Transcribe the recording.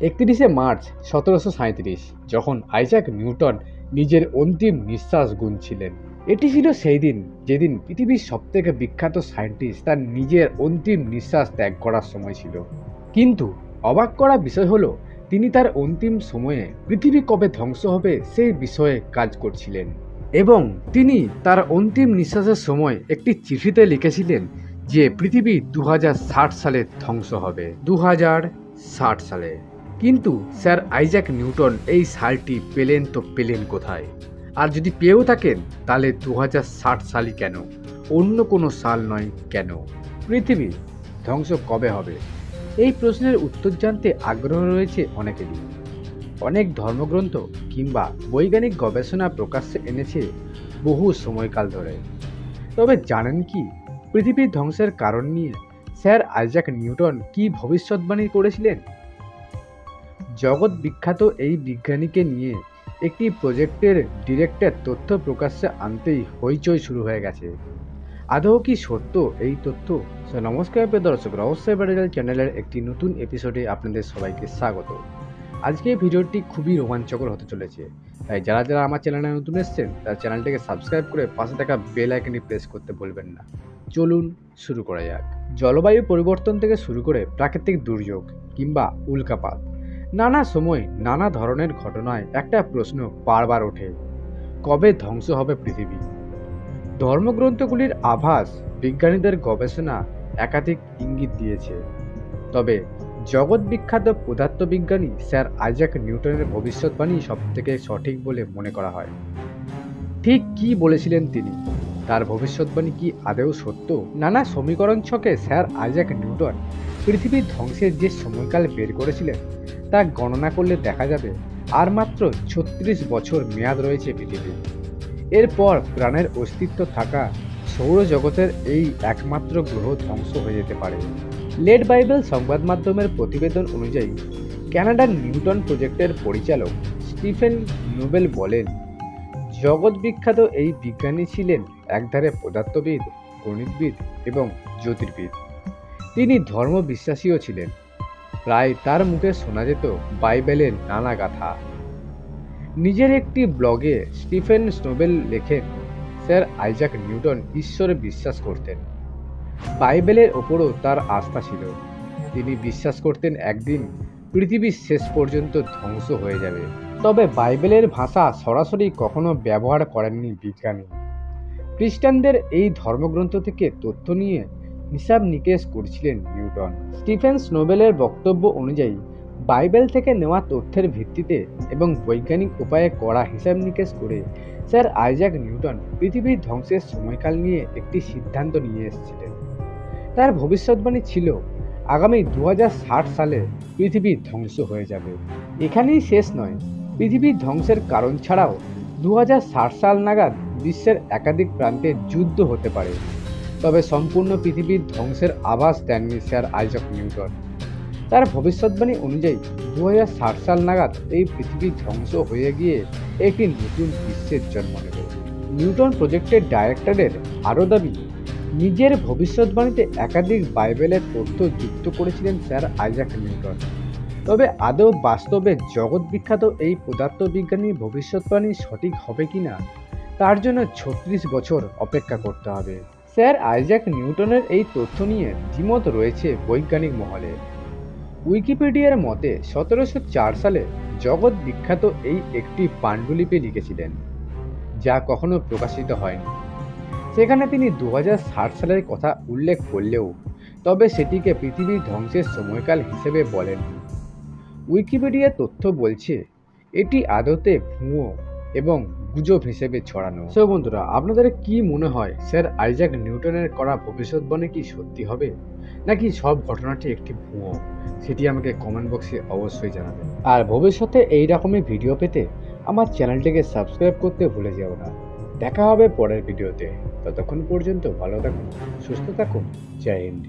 31শে March 1737 যখন Isaac Newton নিজের অন্তিম নিঃশ্বাস গুনছিলেন। এটি ছিল সেই দিন যেদিন পৃথিবীর সবথেকে বিখ্যাত সায়েন্টিস্ট তার নিজের অন্তিম নিঃশ্বাস ত্যাগ করার সময় ছিল। কিন্তু অবাক করা বিষয় হলো, তিনি তার অন্তিম সময়ে পৃথিবী কবে ধ্বংস হবে সেই বিষয়ে কাজ করছিলেন। এবং তিনি তার অন্তিম নিঃশ্বাসের সময় একটি চিঠিতে লিখেছিলেন যে পৃথিবী 2060 সালে ধ্বংস হবে। 2060 সালে। কিন্তু স্যার আইজ্যাক নিউটন এই সালটি পেলেন তো পেলেন কোথায়? আর যদি পেয়েও থাকেন তাহলে 2060 সালই কেন? অন্য কোনো সাল নয় কেন? পৃথিবী ধ্বংস কবে হবে? এই প্রশ্নের উত্তর জানতে আগ্রহ রয়েছে অনেকেরই। অনেক ধর্মগ্রন্থ কিংবা বৈজ্ঞানিক গবেষণা প্রকাশ্যে এনেছে বহু সময়কাল ধরে। তবে জানেন কি পৃথিবীর ধ্বংসের কারণ নিয়ে স্যার আইজ্যাক নিউটন কি ভবিষ্যৎবাণী করেছিলেন? জগৎ বিখ্যাত এই বিজ্ঞানীকে নিয়ে একটি প্রজেক্টের ডিরেক্টর তথ্য প্রকাশ্যে আনতেই হইচই শুরু হয়ে গেছে। আদৌ কি সত্য এই তথ্য? নমস্কার প্রিয় দর্শক, রহস্য ব্যাটারিয়াল চ্যানেলের একটি নতুন এপিসোডে আপনাদের সবাইকে স্বাগত। আজকে ভিডিওটি খুবই রোমাঞ্চকর হতে চলেছে, তাই যারা যারা আমার চ্যানেলে নতুন এসেছেন তার চ্যানেলটিকে সাবস্ক্রাইব করে পাশে থাকা বেল আইকনটি প্রেস করতে ভুলবেন না। চলুন শুরু করা যাক। জলবায়ু পরিবর্তন থেকে শুরু করে প্রাকৃতিক দুর্যোগ কিংবা উল্কাপাত, নানা সময় নানা ধরনের ঘটনায় একটা প্রশ্ন বারবার ওঠে: কবে ধ্বংস হবে পৃথিবী? ধর্মগ্রন্থগুলির আভাস, বিজ্ঞানীদের গবেষণা একাধিক ইঙ্গিত দিয়েছে। তবে জগৎ বিখ্যাত পদার্থবিজ্ঞানী স্যার আইজ্যাক নিউটনের ভবিষ্যৎবাণী সবথেকে সঠিক বলে মনে করা হয়। ঠিক কি বলেছিলেন তিনি? তার ভবিষ্যৎবাণী কি আদৌ সত্য? নানা সমীকরণ ছকে স্যার আইজ্যাক নিউটন পৃথিবীর ধ্বংসের যে সময়কাল বের করেছিলেন তা গণনা করলে দেখা যাবে আর মাত্র 36 বছর মেয়াদ রয়েছে পৃথিবীর। এরপর প্রাণের অস্তিত্ব থাকা সৌরজগতের এই একমাত্র গ্রহ ধ্বংস হয়ে যেতে পারে। লেট বাইবেল সংবাদ মাধ্যমের প্রতিবেদন অনুযায়ী ক্যানাডার নিউটন প্রজেক্টের পরিচালক স্টিফেন নোবেল বলেন, জগৎ বিখ্যাত এই বিজ্ঞানী ছিলেন একধারে পদার্থবিদ, গণিতবিদ এবং জ্যোতির্বিদ। তিনি ধর্ম বিশ্বাসীও ছিলেন। প্রায় তার মুখে শোনা যেত বাইবেলের নানা গাথা। নিজের একটি ব্লগে স্টিফেন নোবেল লেখেন, স্যার আইজ্যাক নিউটন ঈশ্বরে বিশ্বাস করতেন। বাইবেলের ওপরও তার আস্থা ছিল। তিনি বিশ্বাস করতেন একদিন পৃথিবীর শেষ পর্যন্ত ধ্বংস হয়ে যাবে। তবে বাইবেলের ভাষা সরাসরি কখনো ব্যবহার করেননি বিজ্ঞানী। খ্রিস্টানদের এই ধর্মগ্রন্থ থেকে তথ্য নিয়ে হিসাব নিকেশ করছিলেন নিউটন। স্টিফেন নোবেলের বক্তব্য অনুযায়ী বাইবেল থেকে নেওয়া তথ্যের ভিত্তিতে এবং বৈজ্ঞানিক উপায়ে করা হিসাব নিকেশ করে স্যার আইজ্যাক নিউটন পৃথিবীর ধ্বংসের সময়কাল নিয়ে একটি সিদ্ধান্ত নিয়ে এসেছিলেন। তার ভবিষ্যৎবাণী ছিল আগামী 2060 সালে পৃথিবী ধ্বংস হয়ে যাবে। এখানেই শেষ নয়, পৃথিবীর ধ্বংসের কারণ ছাড়াও 2060 সাল নাগাদ বিশ্বের একাধিক প্রান্তে যুদ্ধ হতে পারে। তবে সম্পূর্ণ পৃথিবীর ধ্বংসের আভাস দেননি স্যার আইজ্যাক নিউটন। তার ভবিষ্যৎবাণী অনুযায়ী 2060 সাল নাগাদ এই পৃথিবী ধ্বংস হয়ে গিয়ে একটি নতুন বিশ্বের জন্ম নেবে। নিউটন প্রজেক্টের ডাইরেক্টরের আরও দাবি, নিজের ভবিষ্যৎবাণীতে একাধিক বাইবেলের তথ্য যুক্ত করেছিলেন স্যার আইজ্যাক নিউটন। তবে আদৌ বাস্তবে জগৎ বিখ্যাত এই পদার্থবিজ্ঞানীর ভবিষ্যৎবাণী সঠিক হবে কিনা তার জন্য 36 বছর অপেক্ষা করতে হবে। স্যার আইজ্যাক নিউটনের এই তথ্য নিয়ে দ্বিমত রয়েছে বৈজ্ঞানিক মহলে। উইকিপিডিয়ার মতে 1704 সালে জগৎ বিখ্যাত এই একটি পাণ্ডুলিপি লিখেছিলেন, যা কখনো প্রকাশিত হয়নি। সেখানে তিনি 2060 সালের কথা উল্লেখ করলেও তবে সেটিকে পৃথিবীর ধ্বংসের সময়কাল হিসেবে বলেননি। উইকিপিডিয়া তথ্য বলছে এটি আদতে ভুয়ো এবং গুজব হিসেবে ছড়ানো। সো বন্ধুরা, আপনাদের কি মনে হয় স্যার আইজ্যাক নিউটনের করা ভবিষ্যৎবাণী কি সত্যি হবে নাকি সব ঘটনাটি একটি ভুয়ো? সেটি আমাকে কমেন্ট বক্সে অবশ্যই জানাবেন। আর ভবিষ্যতে এই রকমই ভিডিও পেতে আমার চ্যানেলটিকে সাবস্ক্রাইব করতে ভুলে যাও না। দেখা হবে পরের ভিডিওতে। ততক্ষণ পর্যন্ত ভালো থাকুন, সুস্থ থাকুন। জয় হিন্দ।